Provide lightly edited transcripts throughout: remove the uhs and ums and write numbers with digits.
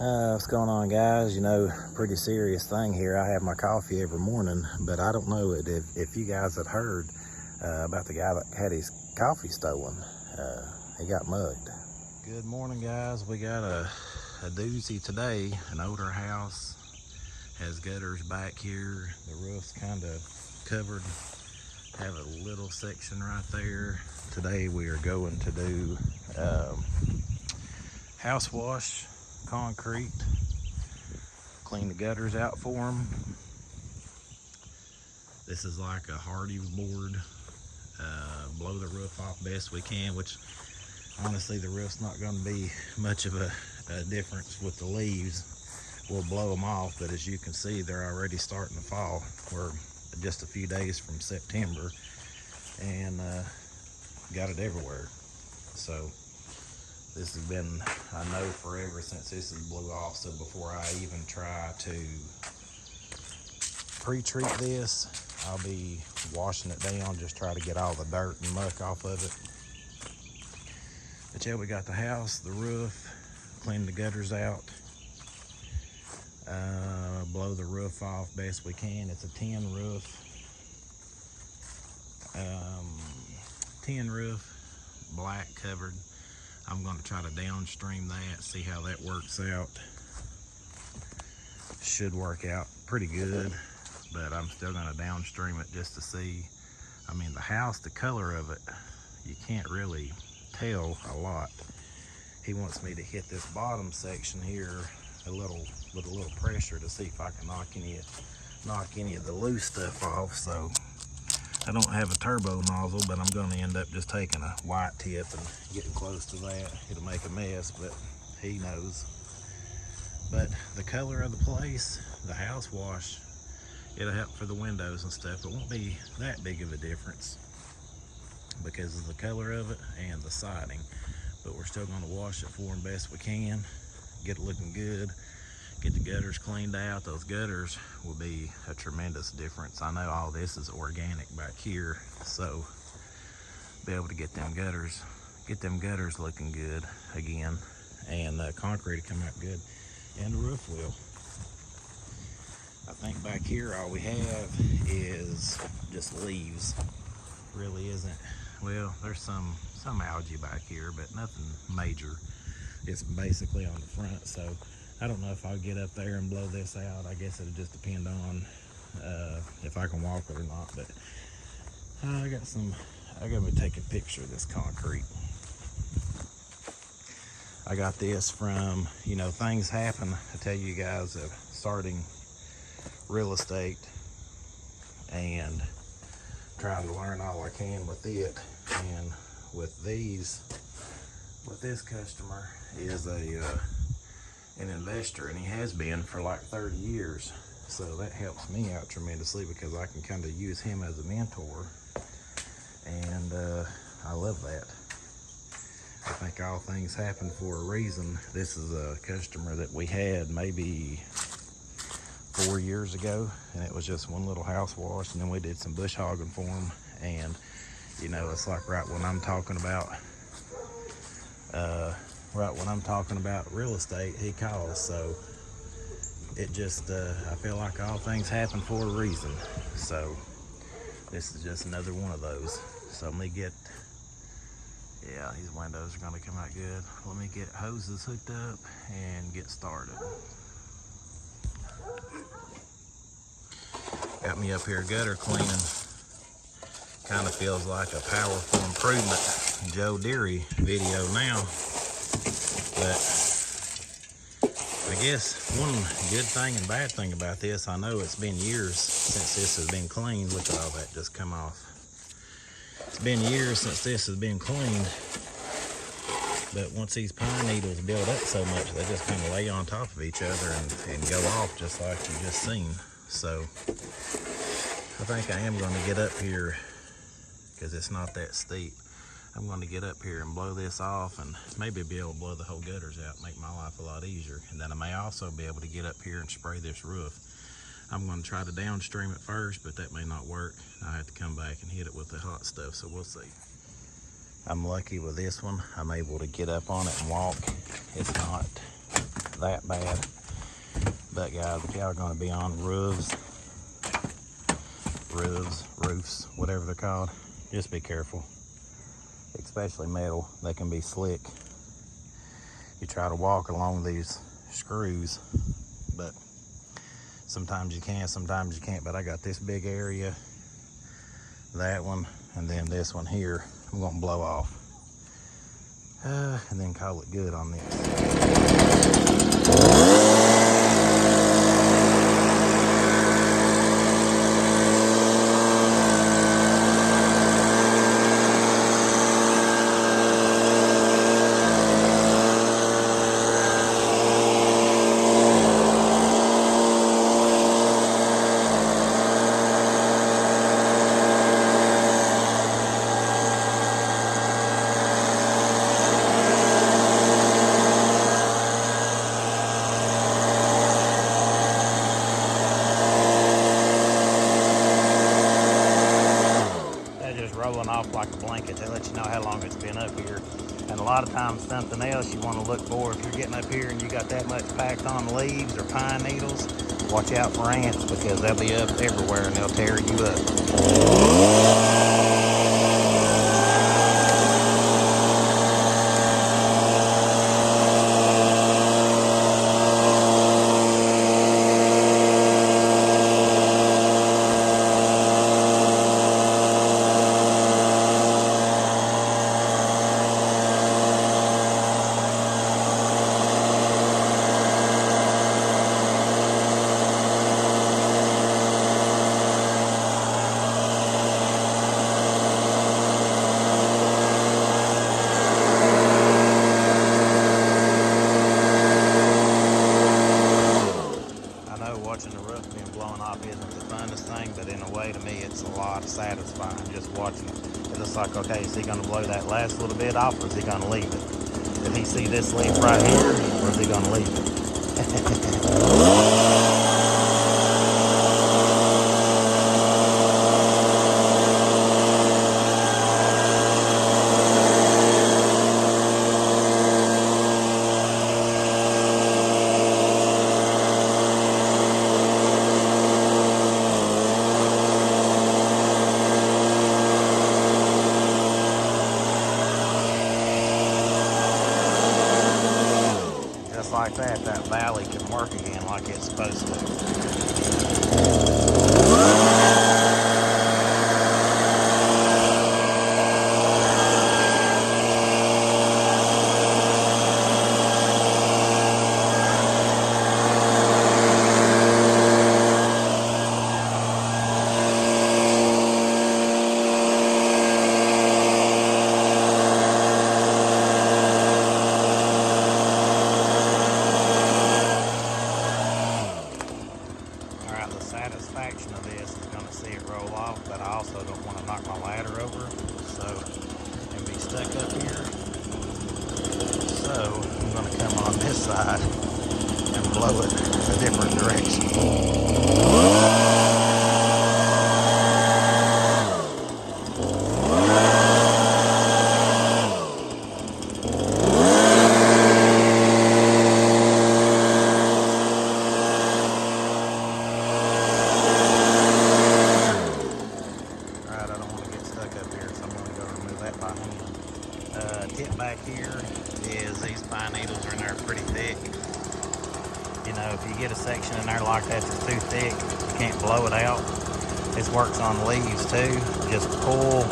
What's going on, guys? You know, pretty serious thing here. I have my coffee every morning, but I don't know if you guys had heard about the guy that had his coffee stolen. He got mugged. Good morning, guys. We got a doozy today. An older house has gutters back here. The roof's kind of covered. Have a little section right there. Today we are going to do house wash, concrete, clean the gutters out for them. This is like a hardy board. Blow the roof off best we can, which honestly the roof's not going to be much of a difference with the leaves. We'll blow them off, but as you can see, they're already starting to fall. We're just a few days from September and got it everywhere. So this has been, I know, forever since this is blew off. So before I even try to pre-treat this, I'll be washing it down, just try to get all the dirt and muck off of it. But yeah, we got the house, the roof, clean the gutters out, blow the roof off best we can. It's a tin roof. Tin roof, black covered. I'm going to try to downstream that, see how that works out. Should work out pretty good, but I'm still going to downstream it just to see. I mean, the house, the color of it, you can't really tell a lot. He wants me to hit this bottom section here with a little pressure to see if I can knock any of the loose stuff off. So I don't have a turbo nozzle, but I'm going to end up just taking a white tip and getting close to that. It'll make a mess, but he knows. But the color of the place, the house wash, it'll help for the windows and stuff. It won't be that big of a difference because of the color of it and the siding. But we're still going to wash it for them best we can, get it looking good. Get the gutters cleaned out. Those gutters will be a tremendous difference. I know all this is organic back here, so be able to get them gutters looking good again, and the concrete will come out good, and the roof will. I think back here all we have is just leaves. Really isn't. Well, there's some algae back here, but nothing major. It's basically on the front, so I don't know if I'll get up there and blow this out. I guess it'll just depend on if I can walk it or not. But I got to take a picture of this concrete. I got this from, you know, things happen. I tell you guys, of starting real estate and trying to learn all I can with it. And with this customer is an investor, and he has been for like 30 years. So that helps me out tremendously because I can kind of use him as a mentor, and I love that. I think all things happen for a reason. This is a customer that we had maybe 4 years ago, and it was just one little house wash, and then we did some bush hogging for him. And you know, it's like right when I'm talking about real estate, he calls. So it just, I feel like all things happen for a reason. So this is just another one of those. So let me get, yeah, these windows are gonna come out good. Let me get hoses hooked up and get started. Got me up here gutter cleaning. Kind of feels like a powerful improvement Joe Deary video now. But I guess one good thing and bad thing about this, I know it's been years since this has been cleaned. Look at all that just come off. It's been years since this has been cleaned. But once these pine needles build up so much, they just kind of lay on top of each other and go off just like you just seen. So I think I am going to get up here, because it's not that steep. I'm going to get up here and blow this off, and maybe be able to blow the whole gutters out, make my life a lot easier. And then I may also be able to get up here and spray this roof. I'm going to try to downstream it first, but that may not work. I have to come back and hit it with the hot stuff, so we'll see. I'm lucky with this one. I'm able to get up on it and walk. It's not that bad. But guys, if y'all are going to be on roofs, whatever they're called, just be careful. Especially metal, they can be slick. You try to walk along these screws, but sometimes you can, sometimes you can't. But I got this big area, that one, and then this one here I'm gonna blow off, and then call it good on this. Rolling off like a blanket. They let you know how long it's been up here. And a lot of times something else you want to look for, if you're getting up here and you got that much packed on leaves or pine needles, watch out for ants, because they'll be up everywhere and they'll tear you up. Watching the roof being blown off isn't the funnest thing, but in a way, to me, it's a lot satisfying just watching it. It's just like, okay, is he going to blow that last little bit off, or is he going to leave it? Did he see this leaf right here, or is he going to leave it? Like that valley can work again like it's supposed to. Satisfaction of this is going to see it roll off, but I also don't want to knock my ladder over, so and be stuck up here. So I'm going to come on this side and blow it a different direction. Tip back here is these pine needles are in there pretty thick. You know, if you get a section in there like that that's too thick, you can't blow it out. This works on leaves too. Just pull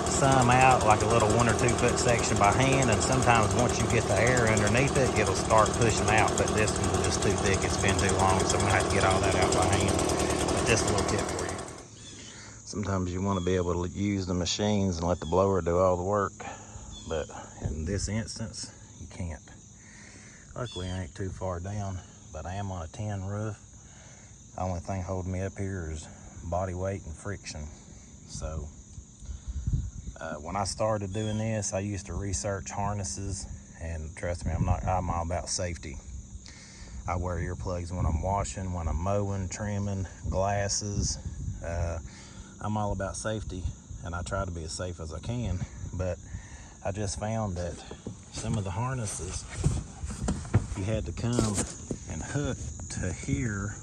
some out, like a little 1 or 2 foot section by hand, and sometimes once you get the air underneath it, it'll start pushing out. But this one's just too thick, it's been too long, so I'm gonna have to get all that out by hand. But just a little tip for you. Sometimes you want to be able to use the machines and let the blower do all the work, but in this instance, you can't. Luckily, I ain't too far down, but I am on a tin roof. The only thing holding me up here is body weight and friction. So when I started doing this, I used to research harnesses, and trust me, I'm all about safety. I wear earplugs when I'm washing, when I'm mowing, trimming, glasses. I'm all about safety, and I try to be as safe as I can, but I just found that some of the harnesses, you had to come and hook to here,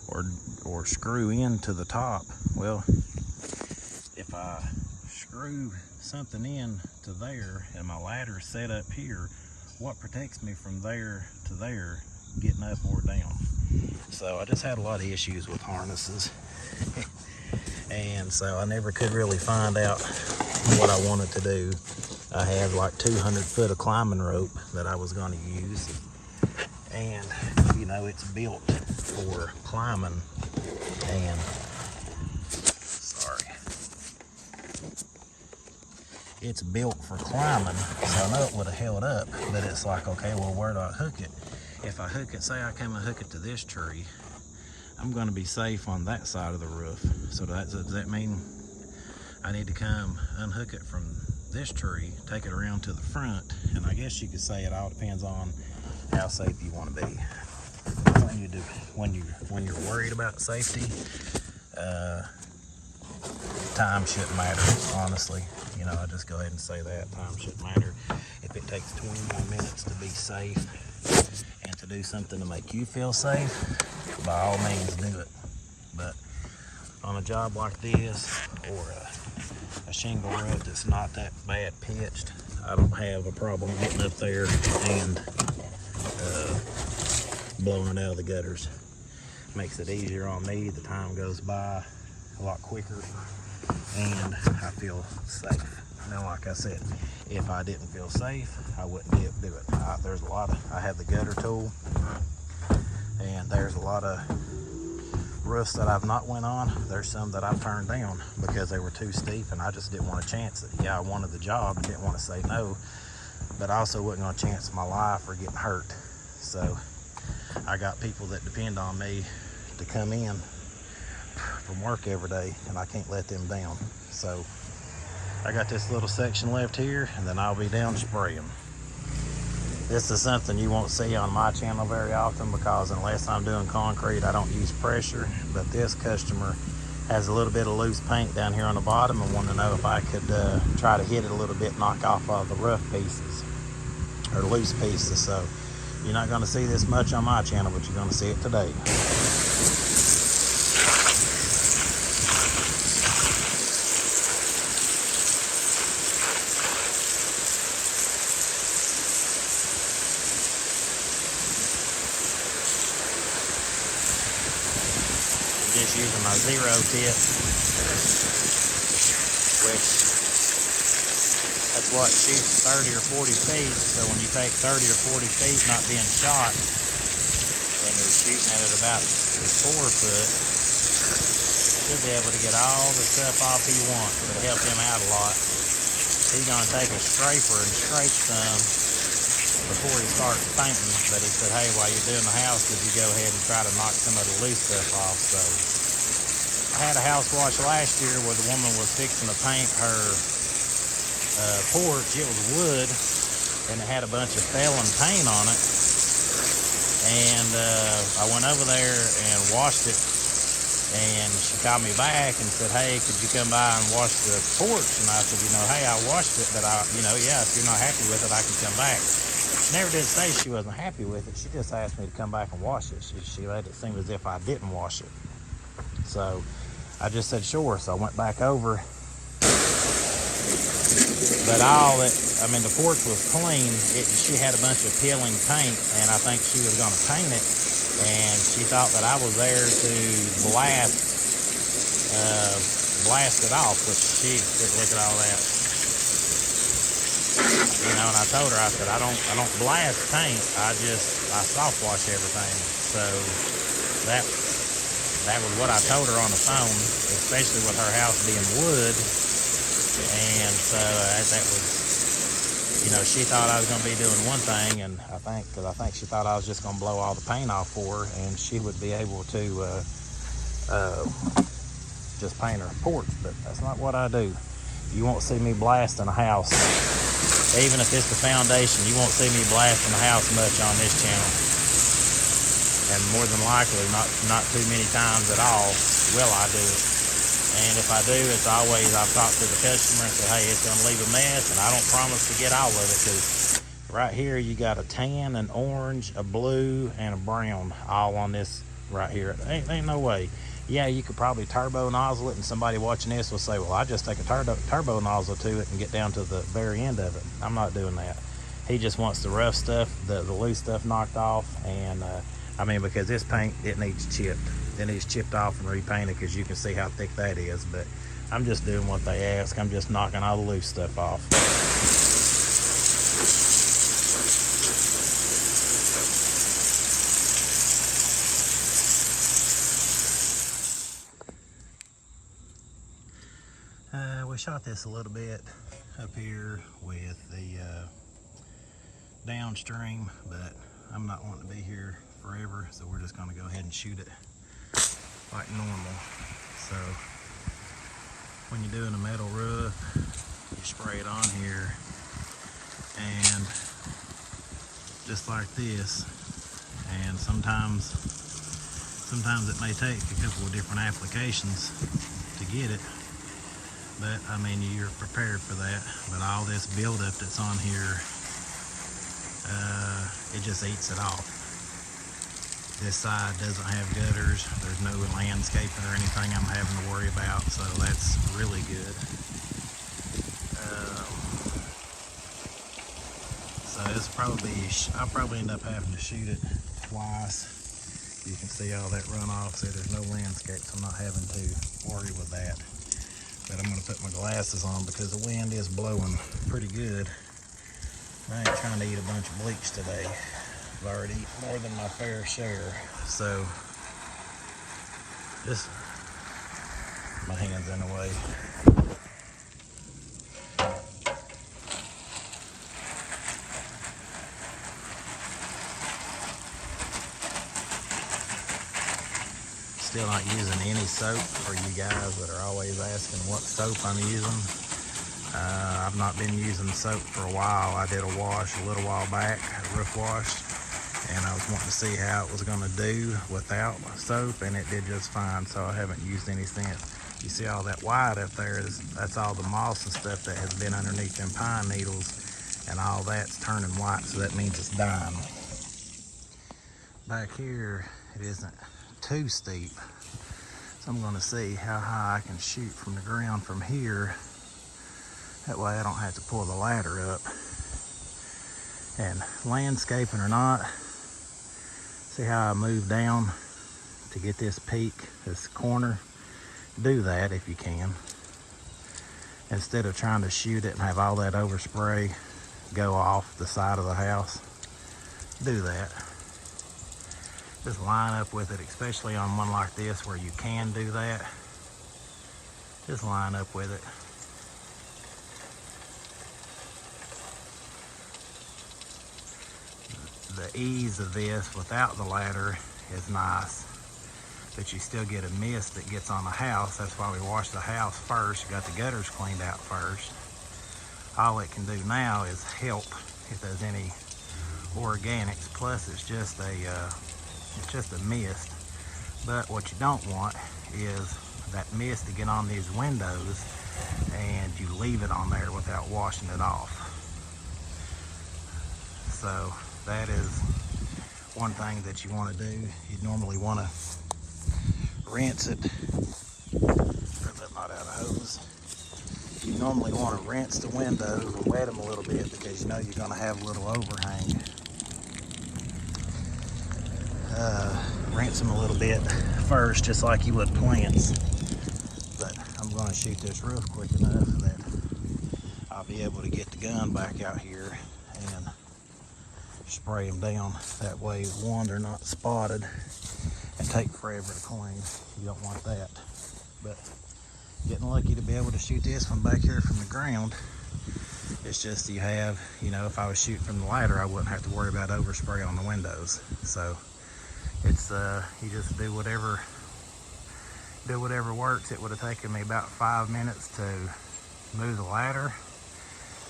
or screw into the top. Well, if I screw something in to there and my ladder's set up here, what protects me from there to there getting up or down? So I just had a lot of issues with harnesses. And so I never could really find out what I wanted to do. I had like 200 foot of climbing rope that I was going to use, and you know, it's built for climbing, and it's built for climbing, so I know it would have held up, but it's like, okay, well, where do I hook it? If I hook it, say I come and hook it to this tree, I'm going to be safe on that side of the roof. So does that mean I need to come unhook it from this tree, take it around to the front? And I guess you could say it all depends on how safe you want to be. When you're worried about safety, time shouldn't matter, honestly. You know, I just go ahead and say that time shouldn't matter. If it takes 20 more minutes to be safe and to do something to make you feel safe, by all means do it. But on a job like this, or a shingle roof that's not that bad pitched, I don't have a problem getting up there and blowing it out of the gutters. Makes it easier on me. The time goes by a lot quicker, and I feel safe. Now, like I said, if I didn't feel safe, I wouldn't be able to do it. I have the gutter tool, and there's a lot of roofs that I've not went on. There's some that I've turned down because they were too steep, and I just didn't want to chance it. Yeah, I wanted the job, didn't want to say no, but I also wasn't going to chance my life or getting hurt. So I got people that depend on me to come in from work every day, and I can't let them down. So I got this little section left here, and then I'll be down spraying. This is something you won't see on my channel very often, because unless I'm doing concrete, I don't use pressure. But this customer has a little bit of loose paint down here on the bottom and wanted to know if I could try to hit it a little bit, knock off all the rough pieces or loose pieces. So you're not going to see this much on my channel, but you're going to see it today. Just using my 0 tip, which that's what shoots 30 or 40 feet. So when you take 30 or 40 feet not being shot, and you're shooting at it about 4 foot, you'll be able to get all the stuff off he wants. It'll help him out a lot. He's gonna take a scraper and scrape some before he starts painting, but he said, hey, while you're doing the house, could you go ahead and try to knock some of the loose stuff off? So I had a house wash last year where the woman was fixing to paint her porch. It was wood, and it had a bunch of failing paint on it. And I went over there and washed it, and she called me back and said, hey, could you come by and wash the porch? And I said, hey, I washed it, but yeah, if you're not happy with it, I can come back. She never did say she wasn't happy with it. She just asked me to come back and wash it. She let it seem as if I didn't wash it. So I just said sure. So I went back over. But the porch was clean. She had a bunch of peeling paint, and I think she was going to paint it. And she thought that I was there to blast it off, which she didn't look at all that. And I told her, I said, I don't blast paint. I soft wash everything. So that was what I told her on the phone, especially with her house being wood. And so that was, she thought I was going to be doing one thing, and I think she thought I was just going to blow all the paint off for her, and she would be able to just paint her porch. But that's not what I do. You won't see me blasting a house. Even if it's the foundation, you won't see me blasting the house much on this channel. And more than likely, not too many times at all will I do it. And if I do, it's always, I've talked to the customer and said, hey, it's going to leave a mess, and I don't promise to get all of it, because right here you got a tan, an orange, a blue, and a brown all on this right here. Ain't no way. Yeah, you could probably turbo nozzle it, and somebody watching this will say, well, I just take a turbo nozzle to it and get down to the very end of it. I'm not doing that. He just wants the rough stuff, the loose stuff knocked off. And I mean, because this paint, it needs chipped. It needs chipped off and repainted, because you can see how thick that is. But I'm just doing what they ask. I'm just knocking all the loose stuff off. We shot this a little bit up here with the downstream, but I'm not wanting to be here forever, so we're just going to go ahead and shoot it like normal. So when you're doing a metal roof, you spray it on here, and just like this. And sometimes it may take a couple of different applications to get it. But I mean, you're prepared for that. But all this buildup that's on here, it just eats it off. This side doesn't have gutters. There's no landscaping or anything I'm having to worry about, so that's really good. So it's I'll probably end up having to shoot it twice. You can see all that runoff. See, there's no landscape, so I'm not having to worry with that. But I'm going to put my glasses on because the wind is blowing pretty good. I ain't trying to eat a bunch of bleach today. I've already eaten more than my fair share. So, just, my hand's in the way. Still not using any soap for you guys that are always asking what soap I'm using. I've not been using soap for a while. I did a wash a little while back, a roof wash, and I was wanting to see how it was going to do without soap, and it did just fine, so I haven't used any since. You see all that white up there, that's all the moss and stuff that has been underneath them pine needles, and all that's turning white, so that means it's dying. Back here, it isn't too steep, so I'm going to see how high I can shoot from the ground from here. That way I don't have to pull the ladder up. And landscaping or not, see how I move down to get this peak, this corner? Do that if you can. Instead of trying to shoot it and have all that overspray go off the side of the house, do that. Just line up with it, especially on one like this where you can do that. Just line up with it. The ease of this without the ladder is nice, but you still get a mist that gets on the house. That's why we wash the house first. You got the gutters cleaned out first. All it can do now is help if there's any organics. Plus, it's just a mist. But what you don't want is that mist to get on these windows and you leave it on there without washing it off. So that is one thing that you want to do. You normally want to rinse it. Not out of hose. You normally want to rinse the windows and wet them a little bit because you know you're going to have a little overhang. Rinse them a little bit first, just like you would plants. But I'm going to shoot this roof quick enough that I'll be able to get the gun back out here and spray them down. That way, one, they're not spotted and take forever to clean. You don't want that. But getting lucky to be able to shoot this one back here from the ground. It's just you have, you know, if I was shooting from the ladder, I wouldn't have to worry about overspray on the windows. So it's you just do whatever works. It would have taken me about 5 minutes to move the ladder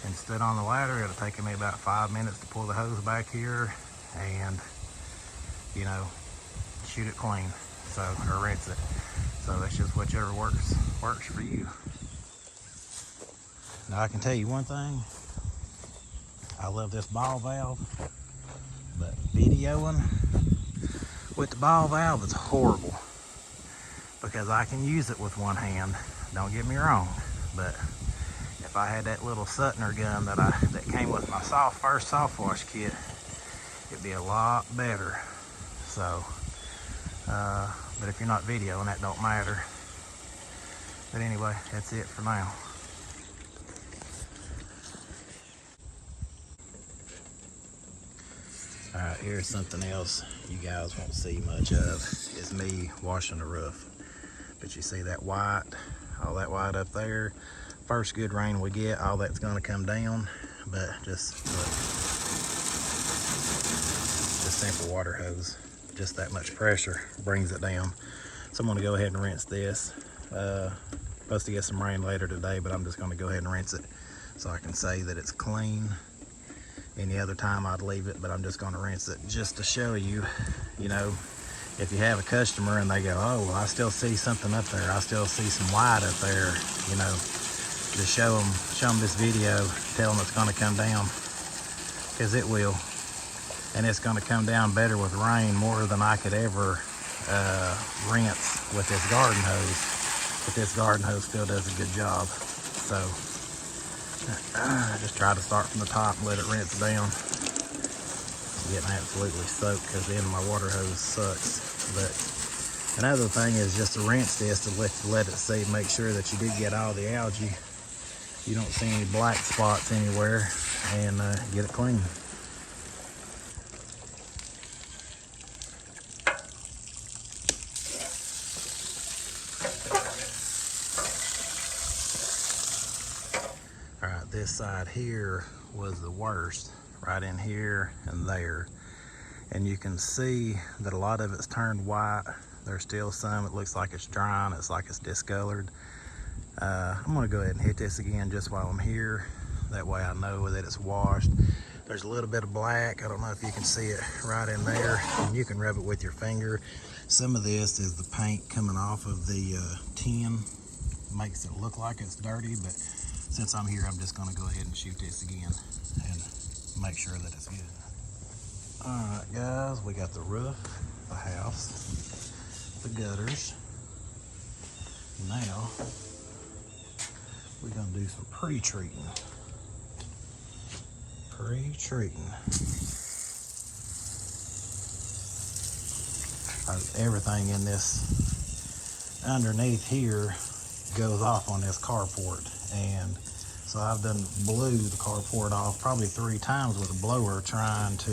and stood on the ladder. It would have taken me about 5 minutes to pull the hose back here and, you know, shoot it clean, so, or rinse it. So it's just whichever works for you. Now I can tell you one thing, I love this ball valve, but videoing with the ball valve is horrible because I can use it with one hand, don't get me wrong, but if I had that little Suttner gun that came with my first soft wash kit, it'd be a lot better. So, but if you're not videoing, that don't matter. But anyway, that's it for now. Alright, here's something else you guys won't see much of, is me washing the roof. But you see that white, all that white up there, first good rain we get, all that's gonna come down, but just look, just simple water hose, just that much pressure brings it down. So I'm gonna go ahead and rinse this. Supposed to get some rain later today, but I'm just gonna go ahead and rinse it so I can say that it's clean. Any other time I'd leave it, but I'm just gonna rinse it just to show you, you know, if you have a customer and they go, oh, well, I still see something up there, I still see some white up there, you know, just show them this video, tell them it's gonna come down, because it will. And it's gonna come down better with rain, more than I could ever rinse with this garden hose. But this garden hose still does a good job. So I just try to start from the top and let it rinse down. I'm getting absolutely soaked because the end of my water hose sucks. But another thing is just to rinse this to let it see, make sure that you did get all the algae. You don't see any black spots anywhere, and get it clean. Alright, this side here was the worst, right in here and there. And you can see that a lot of it's turned white. There's still some, it looks like it's drying, it's like it's discolored. I'm gonna go ahead and hit this again just while I'm here. That way I know that it's washed. There's a little bit of black, I don't know if you can see it right in there, and you can rub it with your finger. Some of this is the paint coming off of the tin. Makes it look like it's dirty, but since I'm here, I'm just gonna go ahead and shoot this again and make sure that it's good. All right, guys, we got the roof, the house, the gutters. Now, we're gonna do some pre-treating. Pre-treating. Everything in this underneath here goes off on this carport, and so I've done blew the carport off probably 3 times with a blower trying to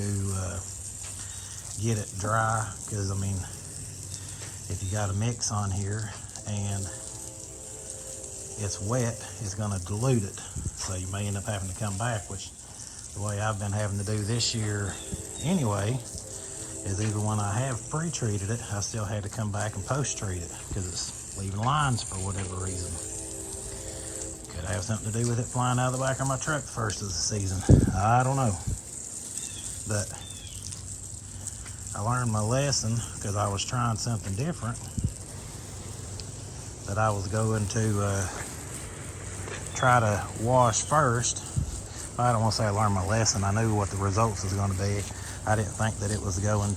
get it dry, because I mean, if you got a mix on here and it's wet, it's going to dilute it, so you may end up having to come back, which the way I've been having to do this year anyway is either when I have pre-treated it, I still had to come back and post-treat it because it's leaving lines for whatever reason. Could have something to do with it flying out of the back of my truck the first of the season. I don't know. But I learned my lesson because I was trying something different. That I was going to try to wash first. I don't want to say I learned my lesson. I knew what the results was going to be. I didn't think that it was going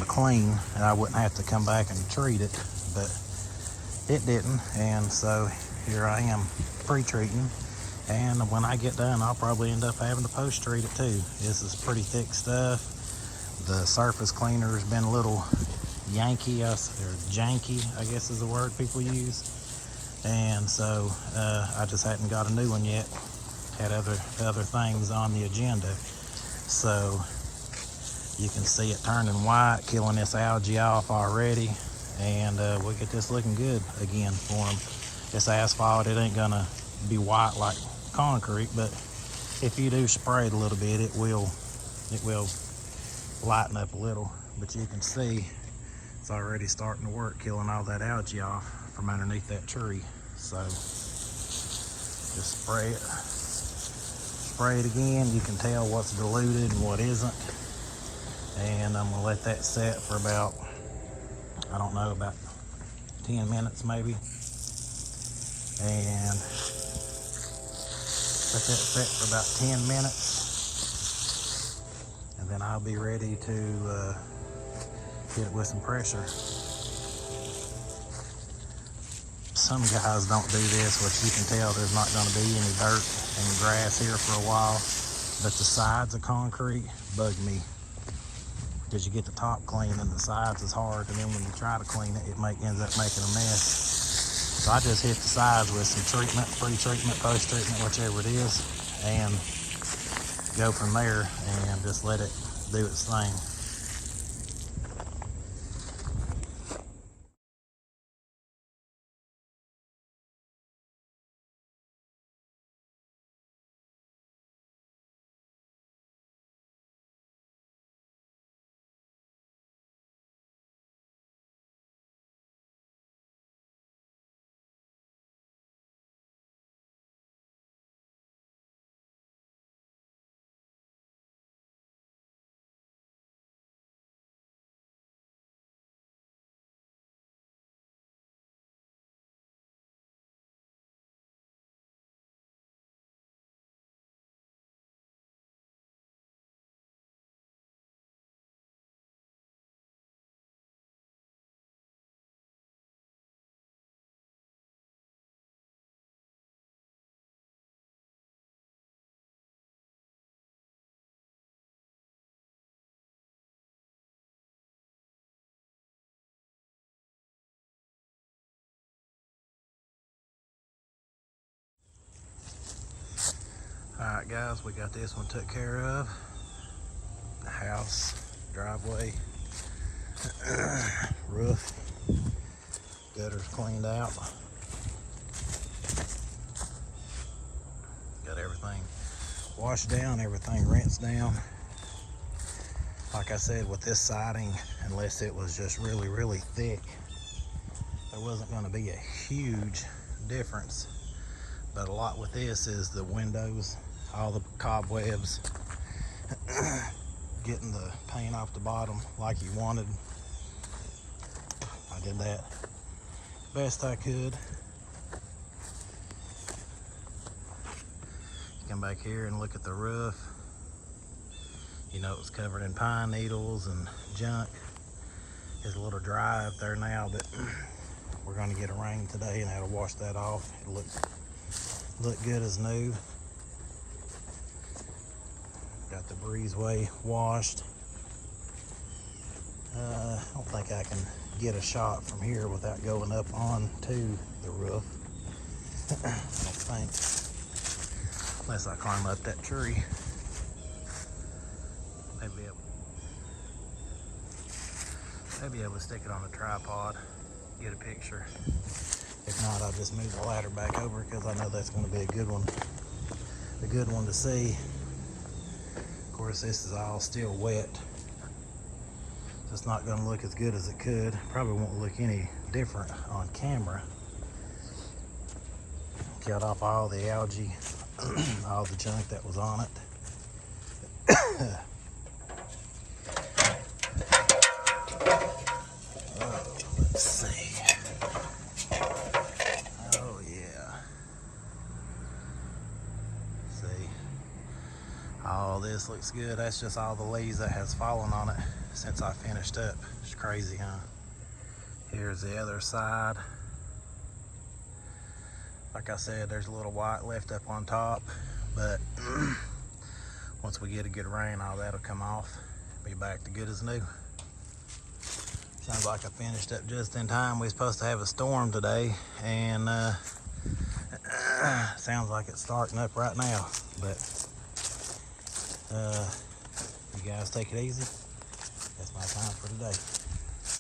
to clean, and I wouldn't have to come back and treat it, but it didn't. And so here I am pre-treating, and when I get done, I'll probably end up having to post-treat it too. This is pretty thick stuff. The surface cleaner has been a little janky, I guess is the word people use. And so I just hadn't got a new one yet. Had other things on the agenda. So you can see it turning white, killing this algae off already. And we'll get this looking good again for them. This asphalt, it ain't gonna be white like concrete, but if you do spray it a little bit, it will lighten up a little. But you can see it's already starting to work, killing all that algae off from underneath that tree. So just spray it. Spray it again. You can tell what's diluted and what isn't. And I'm gonna let that set for about, I don't know, about 10 minutes maybe. And Let that set for about 10 minutes. And then I'll be ready to hit it with some pressure. Some guys don't do this, which you can tell there's not going to be any dirt and grass here for a while. But the sides of concrete bug me, because you get the top clean and the sides is hard, and then when you try to clean it, ends up making a mess. So I just hit the sides with some treatment, pre-treatment, post-treatment, whichever it is, and go from there and just let it do its thing. Alright guys, we got this one took care of. The house, driveway, roof, gutters cleaned out. Got everything washed down, everything rinsed down. Like I said, with this siding, unless it was just really, really thick, there wasn't going to be a huge difference. But a lot with this is the windows, all the cobwebs, getting the paint off the bottom like you wanted. I did that best I could. Come back here and look at the roof. You know, it was covered in pine needles and junk. It's a little dry up there now, but we're going to get a rain today and that'll wash that off. It'll look good as new. Got the breezeway washed. I don't think I can get a shot from here without going up onto the roof. I don't think, unless I climb up that tree. Maybe able to stick it on a tripod, get a picture. If not, I'll just move the ladder back over because I know that's going to be a good one to see. Of course, this is all still wet. It's not going to look as good as it could. Probably won't look any different on camera. Cut off all the algae, all the junk that was on it. Let's see. Oh yeah. See, all this looks good. That's just all the leaves that has fallen on it since I finished up. It's crazy, huh? Here's the other side. Like I said, there's a little white left up on top, but once we get a good rain, all that'll come off. Be back to good as new. Sounds like I finished up just in time. We're supposed to have a storm today, and sounds like it's starting up right now. But you guys take it easy. That's my time for today.